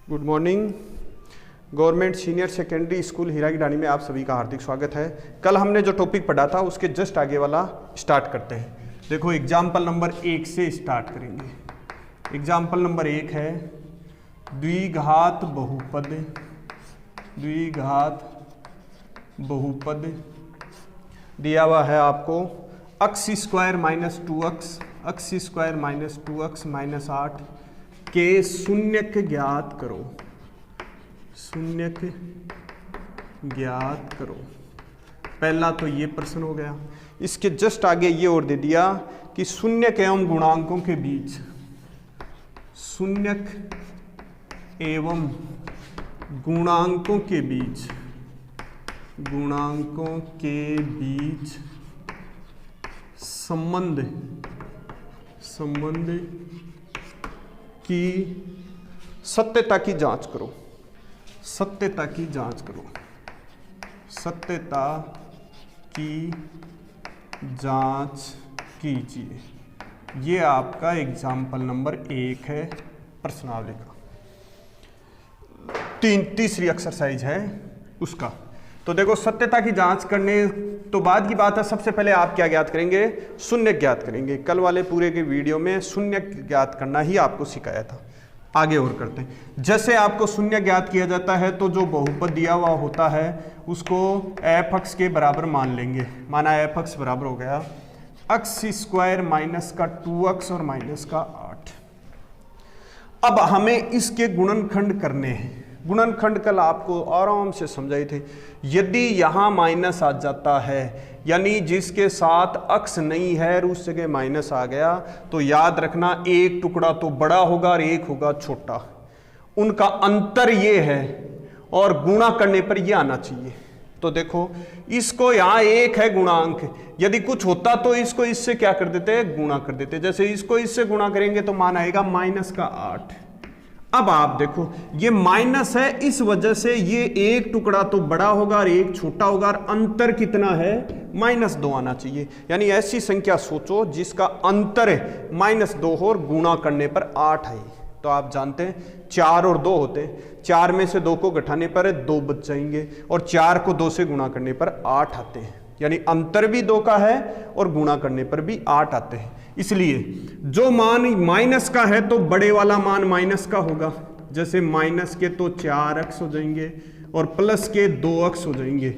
Good morning. Government senior secondary school Hiragidani में आप सभी का हार्दिक स्वागत है। कल हमने जो टॉपिक पढ़ा था उसके जस्ट आगे वाला स्टार्ट करते हैं। देखो एग्जाम्पल नंबर 1 से स्टार्ट करेंगे। एग्जाम्पल नंबर 1 है द्विघात बहुपद दिया हुआ है आपको x square minus 2x minus 8 के शून्यक ज्ञात करो। पहला तो ये प्रश्न हो गया। इसके जस्ट आगे ये और दे दिया कि शून्यक एवं गुणांकों के बीच संबंध की सत्यता की जांच कीजिए। ये आपका एग्जाम्पल नंबर 1 है प्रश्नावली का। तीसरी एक्सरसाइज है उसका। तो देखो सत्यता की जांच करने तो बाद की बात है। सबसे पहले आप क्या ज्ञात करेंगे? शून्य ज्ञात करेंगे। कल वाले पूरे के वीडियो में शून्य ज्ञात करना ही आपको सिखाया था। आगे और करते हैं। जैसे आपको शून्य ज्ञात किया जाता है तो जो बहुपद दिया हुआ होता है उसको f(x) के बराबर मान लेंगे। माना f(x) बराबर हो गया x स्क्वायर माइनस का 2x और माइनस का 8। अब हमें इसके गुणनखंड करने हैं। गुणनखंड कल आपको आराम से समझाए थे। यदि यहाँ माइनस आ जाता है, यानी जिसके साथ x नहीं है और उस जगह माइनस आ गया, तो याद रखना एक टुकड़ा तो बड़ा होगा और एक होगा छोटा। उनका अंतर ये है और गुणा करने पर ये आना चाहिए। तो देखो इसको यहाँ 1 है गुणांक, यदि कुछ होता तो इसको इससे क्या कर देते? गुणा कर देते। जैसे इसको इससे गुणा करेंगे तो मान आएगा माइनस का 8। अब आप देखो ये माइनस है, इस वजह से ये एक टुकड़ा तो बड़ा होगा और एक छोटा होगा और अंतर कितना है? -2 आना चाहिए। यानी ऐसी संख्या सोचो जिसका अंतर -2 हो और गुणा करने पर 8 है। तो आप जानते हैं 4 और 2 होते हैं। 4 में से 2 को घटाने पर 2 बच जाएंगे और 4 को 2 से गुणा करने पर 8 आते हैं। यानी अंतर भी 2 का है और गुणा करने पर भी 8 आते हैं। इसलिए जो मान माइनस का है तो बड़े वाला मान माइनस का होगा। जैसे माइनस के तो 4x हो जाएंगे और प्लस के 2x हो जाएंगे।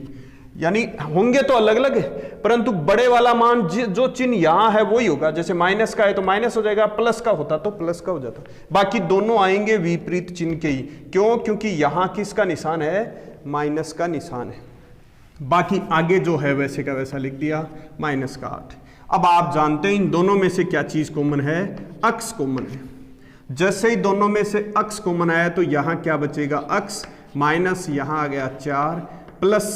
यानी होंगे तो अलग अलग है, परंतु बड़े वाला मान जो चिन्ह यहां है वही होगा। जैसे माइनस का है तो माइनस हो जाएगा, प्लस का होता तो प्लस का हो जाता। बाकी दोनों आएंगे विपरीत चिन्ह के ही। क्यों? क्योंकि यहां किसका निशान है? माइनस का निशान है। बाकी आगे जो है वैसे का वैसा लिख दिया, माइनस का 8। अब आप जानते हैं इन दोनों में से क्या चीज कॉमन है? x कॉमन है। जैसे ही दोनों में से x कॉमन आया तो यहां क्या बचेगा? x माइनस यहां आ गया 4 प्लस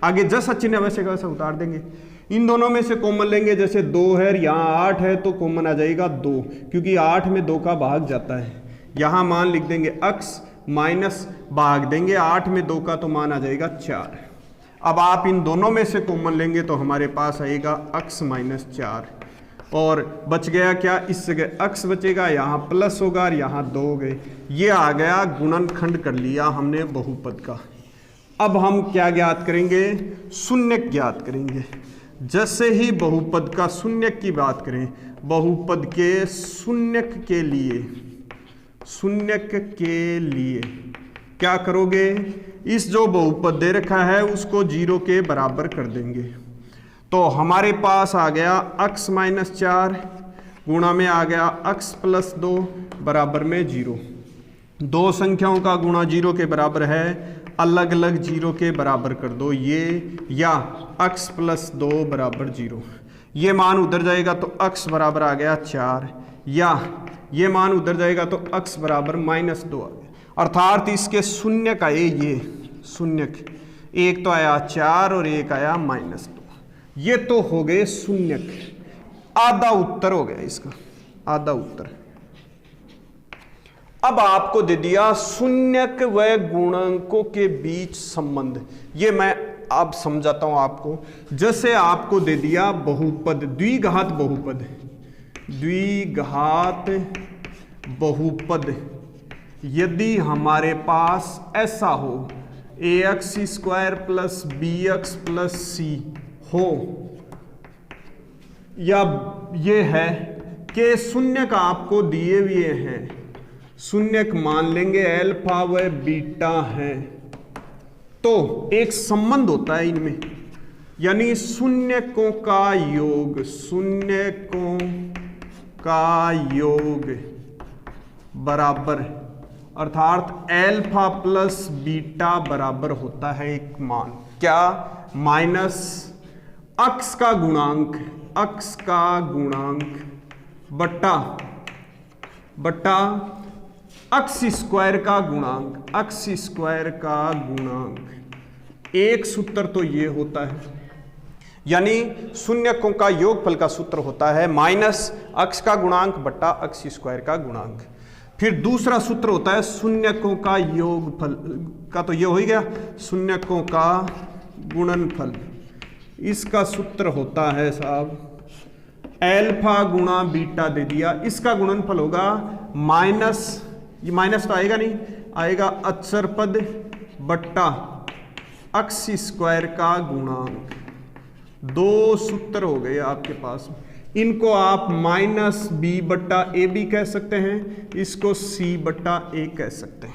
आगे जैसा चिन्ह है वैसे का वैसा उतार देंगे। इन दोनों में से कॉमन लेंगे। जैसे 2 है यहाँ 8 है तो कॉमन आ जाएगा 2, क्योंकि 8 में 2 का भाग जाता है। यहां मान लिख देंगे x माइनस भाग देंगे 8 में 2 का तो मान आ जाएगा 4। अब आप इन दोनों में से कॉमन लेंगे तो हमारे पास आएगा x माइनस 4 और बच गया क्या? इस जगह x बचेगा, यहाँ प्लस होगा और यहाँ 2 हो गए। ये आ गया गुणनखंड कर लिया हमने बहुपद का। अब हम क्या ज्ञात करेंगे? शून्यक ज्ञात करेंगे। जैसे ही बहुपद का शून्यक की बात करें, बहुपद के शून्यक के लिए क्या करोगे? इस जो बहुपद दे रखा है उसको 0 के बराबर कर देंगे। तो हमारे पास आ गया x माइनस 4 गुणा में आ गया x प्लस 2 बराबर में 0। दो संख्याओं का गुणा 0 के बराबर है, अलग अलग 0 के बराबर कर दो ये, या x प्लस 2 बराबर 0। ये मान उधर जाएगा तो x बराबर आ गया 4, या ये मान उधर जाएगा तो x बराबर -2 आ गया। अर्थात इसके शून्यक आए, ये शून्यक एक तो आया 4 और एक आया -2। ये तो हो गए शून्यक। आधा उत्तर हो गया इसका, आधा उत्तर। अब आपको दे दिया शून्यक व गुणांकों के बीच संबंध। ये मैं अब समझाता हूं आपको। जैसे आपको दे दिया बहुपद, द्विघात बहुपद, द्विघात बहुपद यदि हमारे पास ऐसा हो ax² plus bx plus c हो, या ये है कि शून्यक आपको दिए हुए हैं, शून्यक मान लेंगे अल्फा व बीटा है, तो एक संबंध होता है इनमें, यानी शून्यकों का योग, शून्यकों का योग बराबर, अर्थात अल्फा प्लस बीटा बराबर होता है एक मान, क्या, माइनस अक्स का गुणांक, अक्स का गुणांक बट्टा अक्स स्क्वायर का गुणांक, अक्स स्क्वायर का गुणांक। एक सूत्र तो ये होता है, यानी शून्यकों का योगफल का सूत्र होता है माइनस अक्स का गुणांक बट्टा अक्स स्क्वायर का गुणांक। फिर दूसरा सूत्र होता है शून्यकों का योगफल का, तो ये हो ही गया शून्यकों का गुणनफल। इसका सूत्र होता है साहब अल्फा गुणा बीटा दे दिया, इसका गुणनफल होगा माइनस, ये माइनस तो आएगा नहीं, आएगा अक्षर पद बट्टा अक्स स्क्वायर का गुणांक। दो सूत्र हो गए आपके पास, इनको आप माइनस बी बट्टा ए बी कह सकते हैं, इसको सी बट्टा ए कह सकते हैं।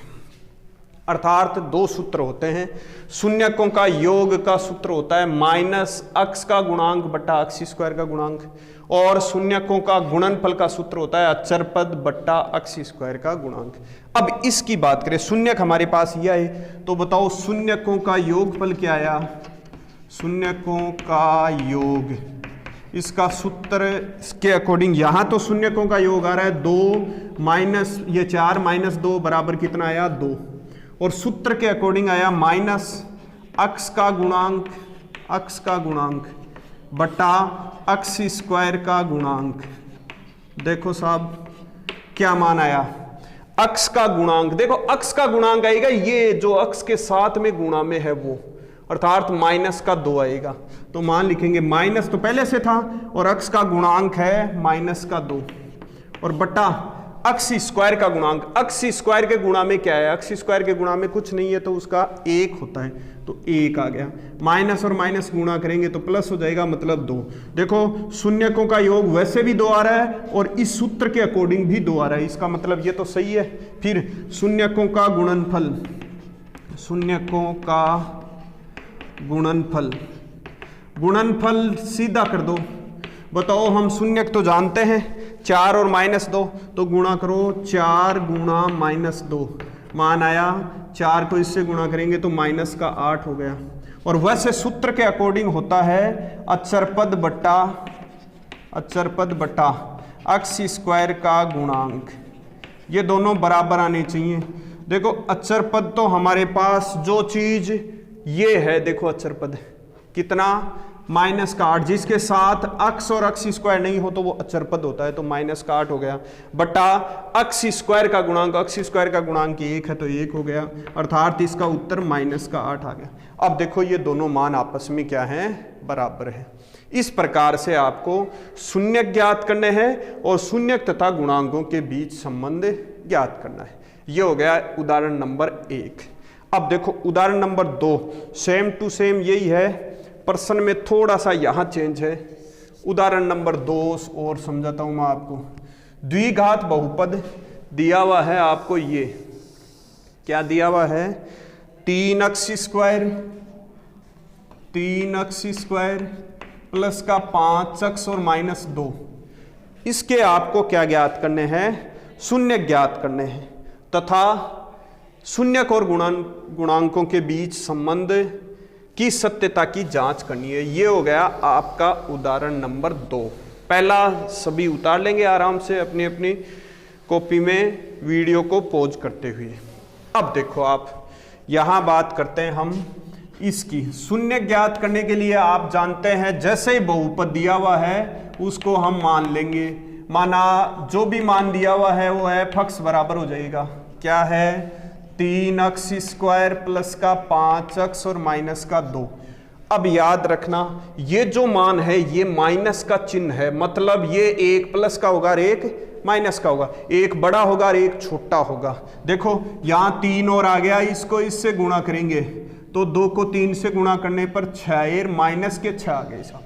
अर्थात दो सूत्र होते हैं, शून्यकों का योग का सूत्र होता है माइनस अक्स का गुणांक बट्टा अक्स स्क्वायर का गुणांक, और शून्यकों का गुणनफल का सूत्र होता है अक्षर पद बट्टा अक्स स्क्वायर का गुणांक। अब इसकी बात करें, शून्यक हमारे पास यह है, तो बताओ शून्यकों का योगफल क्या आया, शून्यकों का योग, इसका सूत्र के अकॉर्डिंग यहां तो शून्यकों का योग आ रहा है 2 माइनस ये 4 माइनस 2 बराबर कितना आया 2, और सूत्र के अकॉर्डिंग आया माइनस अक्स का गुणांक बटा अक्स स्क्वायर का गुणांक। देखो साहब क्या मान आया, अक्स का गुणांक, देखो अक्स का गुणांक आएगा ये जो अक्स के साथ में गुणा में है वो, अर्थात माइनस का 2 आएगा, तो मान लिखेंगे माइनस तो पहले से था और अक्स का गुणांक है माइनस का 2, और बटा अक्स स्क्वायर का गुणांक। अक्स स्क्वायर के गुणा में क्या है, अक्स स्क्वायर के गुणा में कुछ नहीं है तो उसका 1 होता है, तो 1 आ गया। माइनस और माइनस गुणा करेंगे तो प्लस हो जाएगा, मतलब 2। देखो शून्यकों का योग वैसे भी 2 आ रहा है और इस सूत्र के अकॉर्डिंग भी 2 आ रहा है, इसका मतलब ये तो सही है। फिर शून्यकों का गुणनफल, शून्यकों का गुणनफल सीधा कर दो। बताओ हम शून्यक तो जानते हैं 4 और माइनस 2, तो गुणा करो 4 गुणा माइनस 2, मान आया 4 को इससे गुणा करेंगे तो माइनस का 8 हो गया। और वैसे सूत्र के अकॉर्डिंग होता है अक्षर पद बट्टा अक्स स्क्वायर का गुणांक, ये दोनों बराबर आने चाहिए। देखो अक्षर पद तो हमारे पास जो चीज ये है, देखो अक्षर पद कितना माइनस का 8, जिसके साथ अक्स और अक्स स्क्वायर नहीं हो तो वो अक्षर पद होता है, तो माइनस का 8 हो गया बटा अक्स स्क्वायर का गुणांक, अक्स स्क्वायर का गुणांक 1 है तो 1 हो गया, अर्थात इसका उत्तर माइनस का 8 आ गया। अब देखो ये दोनों मान आपस में क्या हैं, बराबर है। इस प्रकार से आपको शून्यक ज्ञात करने हैं और शून्यक तथा गुणांकों के बीच संबंध ज्ञात करना है। ये हो गया उदाहरण नंबर 1। अब देखो उदाहरण नंबर 2, सेम टू सेम यही है, प्रश्न में थोड़ा सा यहाँ चेंज है। उदाहरण नंबर 2 और समझाता हूँ मैं आपको। द्विघात बहुपद दिया हुआ है आपको, ये क्या दिया हुआ है, 3x स्क्वायर प्लस का 5x और माइनस 2। इसके आपको क्या ज्ञात करने हैं, शून्य ज्ञात करने हैं तथा शून्यक और गुणांकों के बीच संबंध की सत्यता की जांच करनी है। ये हो गया आपका उदाहरण नंबर 2। पहला सभी उतार लेंगे आराम से अपनी अपनी कॉपी में, वीडियो को पॉज करते हुए। अब देखो आप यहाँ बात करते हैं हम इसकी। शून्य ज्ञात करने के लिए आप जानते हैं जैसे ही बहुपद दिया हुआ है उसको हम मान लेंगे। माना जो भी मान दिया हुआ है वो है x बराबर हो जाएगा, क्या है 3x स्क्वायर प्लस का 5x और माइनस का 2। अब याद रखना ये जो मान है ये माइनस का चिन्ह है, मतलब ये 1 प्लस का होगा और 1 माइनस का होगा, एक बड़ा होगा और एक छोटा होगा। देखो यहाँ 3 और आ गया, इसको इससे गुणा करेंगे तो 2 को 3 से गुणा करने पर 6 माइनस के 6 आ गए साहब।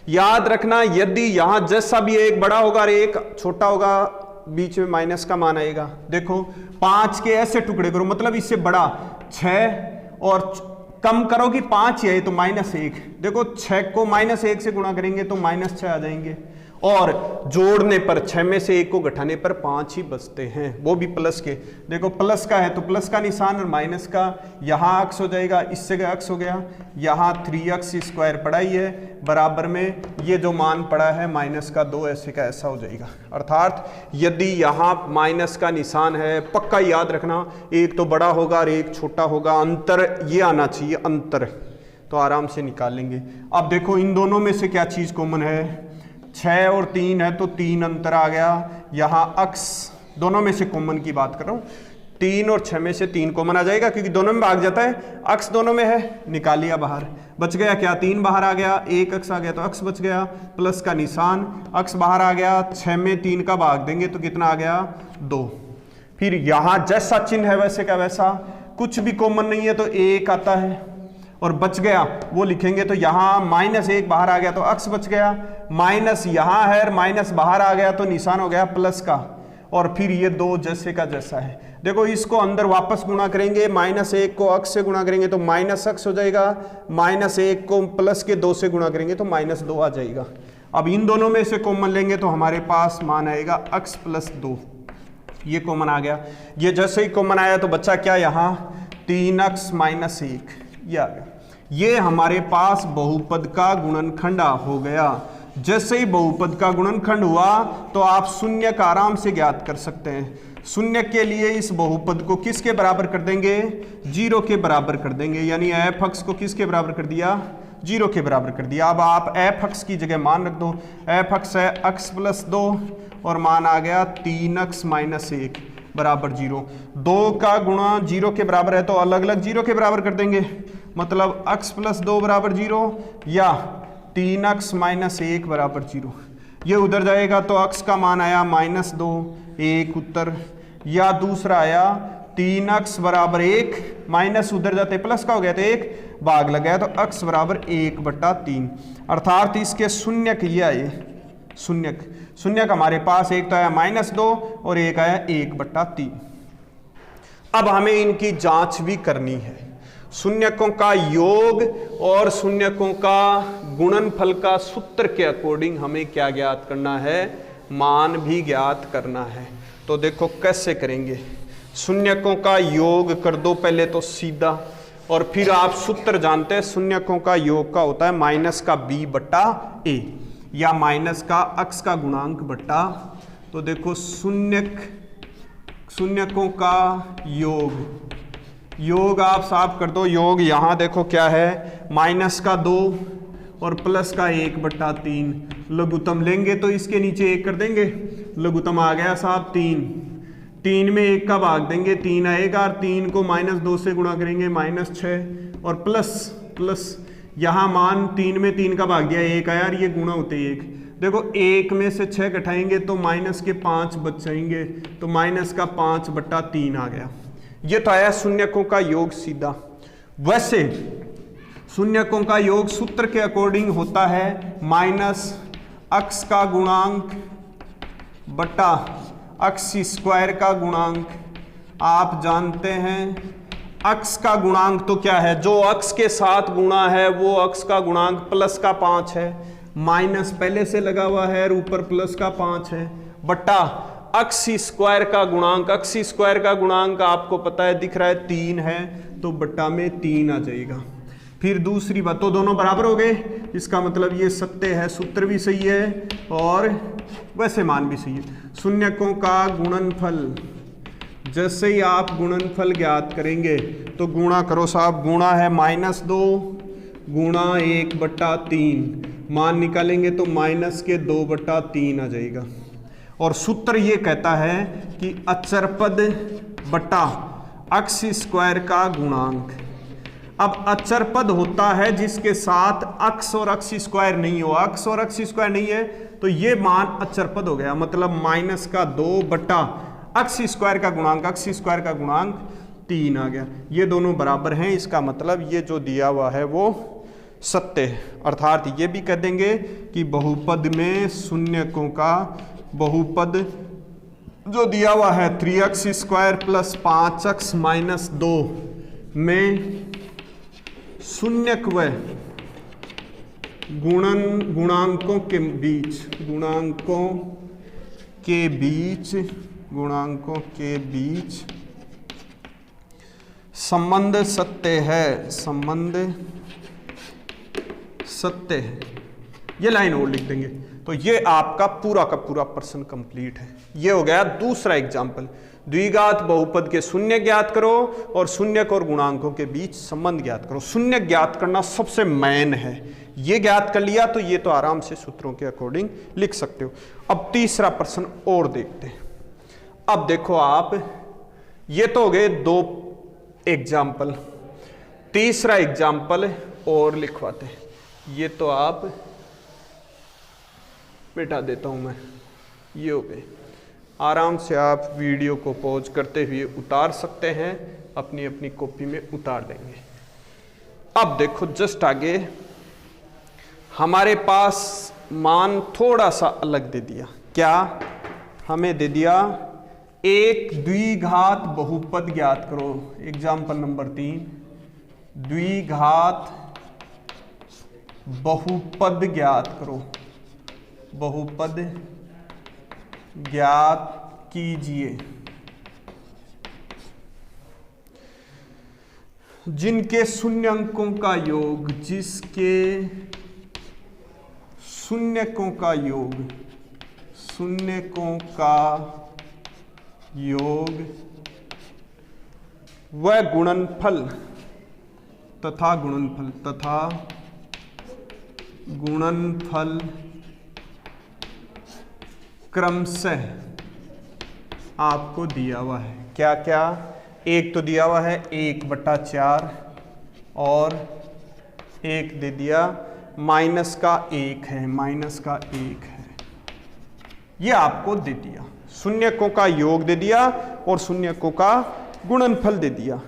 याद रखना यदि यहां जैसा भी एक बड़ा होगा और एक छोटा होगा, बीच में माइनस का मान आएगा। देखो 5 के ऐसे टुकड़े करो, मतलब इससे बड़ा 6 और कम करो कि 5 है तो -1। देखो 6 को -1 से गुणा करेंगे तो -6 आ जाएंगे, और जोड़ने पर 6 में से 1 को घटाने पर 5 ही बचते हैं, वो भी प्लस के। देखो प्लस का है तो प्लस का निशान और माइनस का यहाँ अक्स हो जाएगा, इससे अक्स हो गया, यहाँ 3x² पड़ा ही है, बराबर में ये जो मान पड़ा है माइनस का 2 ऐसे का ऐसा हो जाएगा। अर्थात यदि यहाँ माइनस का निशान है, पक्का याद रखना, एक तो बड़ा होगा और एक छोटा होगा, अंतर ये आना चाहिए, अंतर तो आराम से निकाल लेंगे। अब देखो इन दोनों में से क्या चीज़ कॉमन है, 6 और 3 है तो 3 अंतर आ गया, यहाँ अक्स दोनों में से कॉमन की बात कर रहा हूँ, 3 और 6 में से 3 कॉमन आ जाएगा क्योंकि दोनों में भाग जाता है, अक्स दोनों में है, निकाल लिया बाहर, बच गया क्या 3 बाहर आ गया, एक अक्स आ गया तो अक्स बच गया, प्लस का निशान, अक्स बाहर आ गया, 6 में 3 का भाग देंगे तो कितना आ गया 2। फिर यहाँ जैसा चिन्ह है वैसे का वैसा, कुछ भी कॉमन नहीं है तो 1 आता है और बच गया वो लिखेंगे, तो यहाँ -1 बाहर आ गया तो अक्स बच गया, माइनस यहाँ है माइनस बाहर आ गया तो निशान हो गया प्लस का, और फिर ये 2 जैसे का जैसा है। देखो इसको अंदर वापस गुणा करेंगे, -1 को अक्स से गुणा करेंगे तो -x हो जाएगा, -1 को प्लस के 2 से गुणा करेंगे तो -2 आ जाएगा। अब इन दोनों में से कॉमन लेंगे तो हमारे पास मान आएगा x + 2, ये कॉमन आ गया। ये जैसे ही कॉमन आया तो बच्चा क्या, यहाँ 3x - 1 ये आ गया। ये हमारे पास बहुपद का गुणनखंड हो गया। जैसे ही बहुपद का गुणनखंड हुआ तो आप शून्य का आराम से ज्ञात कर सकते हैं। शून्य के लिए इस बहुपद को किसके बराबर कर देंगे, 0 के बराबर कर देंगे, यानी f(x) को किसके बराबर कर दिया, 0 के बराबर कर दिया। अब आप f(x) की जगह मान रख दो, f(x) है x + 2 और मान आ गया 3x - 1 बराबर 0। 2 का गुणा 0 के बराबर है तो अलग अलग 0 के बराबर कर देंगे, मतलब x + 2 बराबर 0 या 3x - 1 बराबर 0। ये उधर जाएगा तो x का मान आया -2, 1 उत्तर, या दूसरा आया 3x बराबर 1, माइनस उधर जाते प्लस का हो गया तो 1 भाग लग गया तो x बराबर 1/3। अर्थात इसके शून्यक ये आए, शून्यक हमारे पास एक तो आया -2 और एक आया 1/3। अब हमें इनकी जांच भी करनी है, शून्यकों का योग और शून्यकों का गुणनफल का सूत्र के अकॉर्डिंग हमें क्या ज्ञात करना है, मान भी ज्ञात करना है। तो देखो कैसे करेंगे, शून्यकों का योग कर दो पहले तो सीधा, और फिर आप सूत्र जानते हैं शून्यकों का योग का होता है -b/a या माइनस का x का गुणांक बट्टा। तो देखो शून्यकों का योग आप साफ कर दो, योग यहाँ देखो क्या है, -2 और प्लस का 1/3। लघुत्तम लेंगे तो इसके नीचे 1 कर देंगे, लघुत्तम आ गया साहब 3 में 1 का भाग देंगे 3 आएगा, और 3 को -2 से गुणा करेंगे -6 और प्लस यहाँ मान 3 में 3 का भाग दिया 1 आया, और ये गुणा होते 1। देखो 1 में से 6 घटाएंगे तो -5 बच जाएंगे, तो -5/3 आ गया। ये तो आया शून्यकों का योग सीधा। वैसे शून्यकों का योग सूत्र के अकॉर्डिंग होता है -x का गुणांक बट्टा x² का गुणांक। आप जानते हैं x का गुणांक तो क्या है, जो x के साथ गुणा है वो x का गुणांक प्लस का 5 है, माइनस पहले से लगा हुआ है और ऊपर प्लस का 5 है, बट्टा x² का गुणांक। x² का गुणांक आपको पता है, दिख रहा है 3 है, तो बट्टा में 3 आ जाएगा। फिर दूसरी बात, तो दोनों बराबर हो गए, इसका मतलब ये सत्य है, सूत्र भी सही है और वैसे मान भी सही है। शून्यकों का गुणनफल, जैसे ही आप गुणनफल ज्ञात करेंगे तो गुणा करो साहब, गुणा है -2 गुणा 1/3, मान निकालेंगे तो -2/3 आ जाएगा। और सूत्र ये कहता है कि अचर पद बट्टा x² का गुणांक। अब अचर पद होता है जिसके साथ x और x² नहीं हो, x और x² नहीं है तो ये मान अचर पद हो गया, मतलब माइनस का 2 बटा x स्क्वायर का गुणांक x स्क्वायर का गुणांक 3 आ गया। ये दोनों बराबर हैं, इसका मतलब ये जो दिया हुआ है वो सत्य है। अर्थात ये भी कह देंगे कि बहुपद में शून्यकों का बहुपद जो दिया हुआ है 3x square plus 5x minus 2 में शून्यक व गुणांकों के बीच संबंध सत्य है, संबंध सत्य है। ये लाइन और लिख देंगे। तो ये आपका पूरा का पूरा प्रश्न कंप्लीट है। ये हो गया दूसरा एग्जाम्पल। द्विघात बहुपद के शून्य ज्ञात करो और शून्यक और गुणांकों के बीच संबंध ज्ञात करो। शून्य ज्ञात करना सबसे मेन है। ये ज्ञात कर लिया तो ये तो आराम से सूत्रों के अकॉर्डिंग लिख सकते हो। अब तीसरा प्रश्न और देखते हैं। अब देखो आप, ये तो हो गए 2 एग्जाम्पल, तीसरा एग्जाम्पल और लिखवाते हैं। ये तो आप मिटा देता हूं मैं, ये हो गए। आराम से आप वीडियो को पॉज करते हुए उतार सकते हैं, अपनी अपनी कॉपी में उतार लेंगे। अब देखो जस्ट आगे हमारे पास मान थोड़ा सा अलग दे दिया। क्या हमें दे दिया? एक द्विघात बहुपद ज्ञात करो। एग्जाम्पल नंबर 3, द्विघात बहुपद ज्ञात करो। बहुपद ज्ञात कीजिए जिनके शून्यकों का योग, जिसके शून्यकों का योग, शून्यकों का योग व गुणनफल तथा गुणनफल क्रमशः आपको दिया हुआ है। क्या क्या? एक तो दिया हुआ है 1/4 और एक दे दिया माइनस का 1 है, माइनस का 1 है। ये आपको दे दिया। शून्यकों का योग दे दिया और शून्यकों का गुणनफल दे दिया।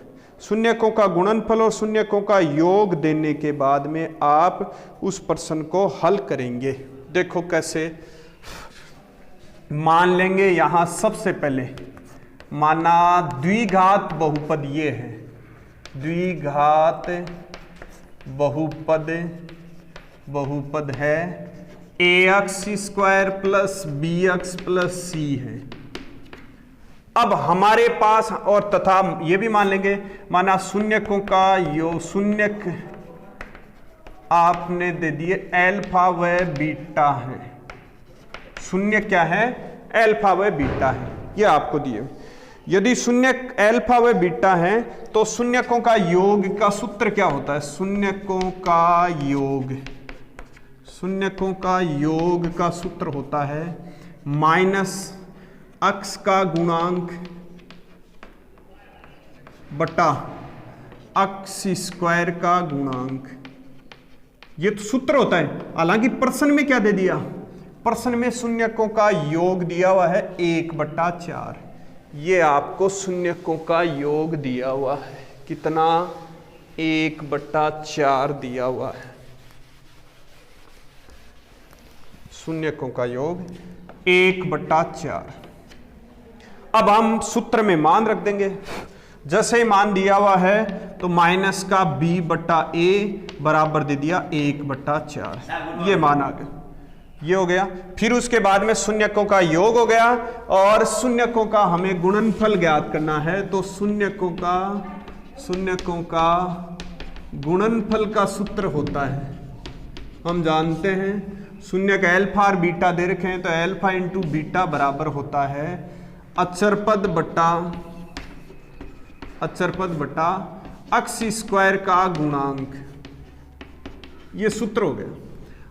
शून्यकों का गुणनफल और शून्यकों का योग देने के बाद में आप उस प्रश्न को हल करेंगे। देखो कैसे मान लेंगे। यहां सबसे पहले माना द्विघात बहुपद ये है, द्विघात बहुपद है ax square plus bx plus c है। अब हमारे पास और तथा ये भी मान लेंगे, माना शून्यकों का योग, शून्यक आपने दे दिए अल्फा व बीटा है। शून्य क्या है? अल्फा व बीटा है, ये आपको दिए। यदि शून्यक अल्फा व बीटा है तो शून्यकों का योग का सूत्र क्या होता है? शून्यकों का योग का सूत्र होता है माइनस x का गुणांक बटा x स्क्वायर का गुणांक। ये तो सूत्र होता है। हालांकि प्रश्न में क्या दे दिया? प्रश्न में शून्यकों का योग दिया हुआ है 1/4। ये आपको शून्यकों का योग दिया हुआ है। कितना? 1/4 दिया हुआ है। शून्यकों का योग 1/4। अब हम सूत्र में मान रख देंगे। जैसे ही मान दिया हुआ है तो माइनस का b/a बराबर दे दिया 1/4। ये मान आ गया, ये हो गया। फिर उसके बाद में शून्यकों का योग हो गया और शून्यकों का हमें गुणनफल ज्ञात करना है। तो शून्यकों का गुणनफल का सूत्र होता है, हम जानते हैं शून्य का अल्फा और बीटा दे रखे हैं, तो अल्फा इंटू बीटा बराबर होता है अचरपद बटा x स्क्वायर का गुणांक। ये सूत्र हो गया।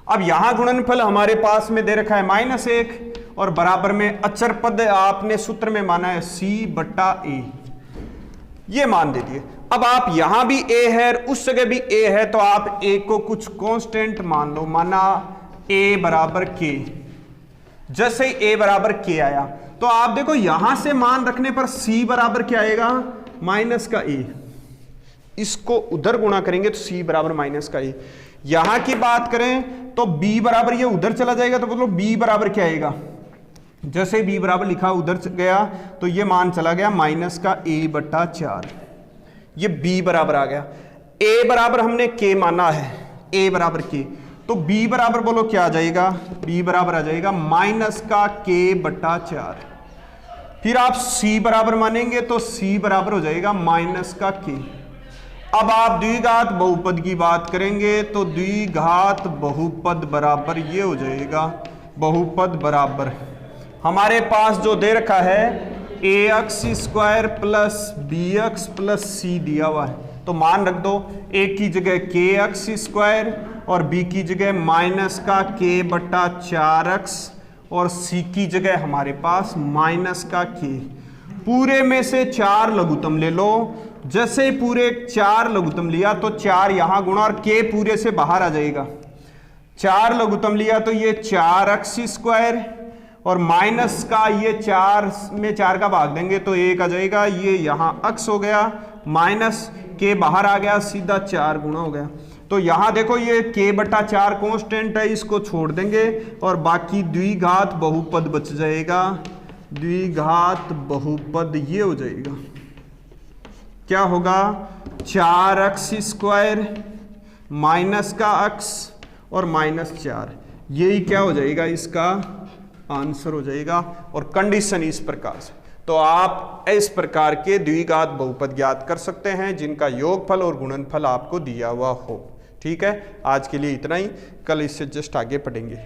अब यहां गुणनफल हमारे पास में दे रखा है -1 और बराबर में अचर पद आपने सूत्र में माना है c/a। ये मान दे दिए। अब आप यहां भी a है उस जगह भी a है तो आप a को कुछ कांस्टेंट मान लो। माना a बराबर k, जैसे a बराबर k आया तो आप देखो यहां से मान रखने पर c बराबर क्या आएगा, माइनस का a। इसको उधर गुणा करेंगे तो c बराबर माइनस का a। यहां की बात करें तो b बराबर ये उधर चला जाएगा तो मतलब b बराबर क्या आएगा, जैसे b बराबर लिखा उधर गया तो ये मान चला गया माइनस का a/4। ये b बराबर आ गया। a बराबर हमने k माना है, a बराबर k, तो b बराबर बोलो क्या आ जाएगा, b बराबर आ जाएगा माइनस का k/4। फिर आप c बराबर मानेंगे तो c बराबर हो जाएगा माइनस का k। अब आप द्विघात बहुपद की बात करेंगे तो द्विघात बहुपद बराबर ये हो जाएगा, बहुपद बराबर हमारे पास जो दे रखा है ax² plus bx plus c दिया हुआ है, तो मान रख दो a की जगह kx² और b की जगह माइनस का k/4x और c की जगह हमारे पास माइनस का k। पूरे में से 4 लघुत्तम ले लो, जैसे पूरे 4 लघुत्तम लिया तो 4 यहां गुणा और k पूरे से बाहर आ जाएगा। 4 लघुत्तम लिया तो ये 4x² और माइनस का ये 4 में 4 का भाग देंगे तो 1 आ जाएगा, ये यहां x हो गया, माइनस k बाहर आ गया, सीधा 4 गुणा हो गया। तो यहां देखो ये k/4 कांस्टेंट है, इसको छोड़ देंगे और बाकी द्विघात बहुपद बच जाएगा। द्विघात बहुपद ये हो जाएगा, क्या होगा, 4x² माइनस का x और -4, यही क्या हो जाएगा, इसका आंसर हो जाएगा। और कंडीशन इस प्रकार से, तो आप इस प्रकार के द्विघात बहुपद ज्ञात कर सकते हैं जिनका योगफल और गुणनफल आपको दिया हुआ हो। ठीक है, आज के लिए इतना ही, कल इससे जस्ट आगे पढ़ेंगे।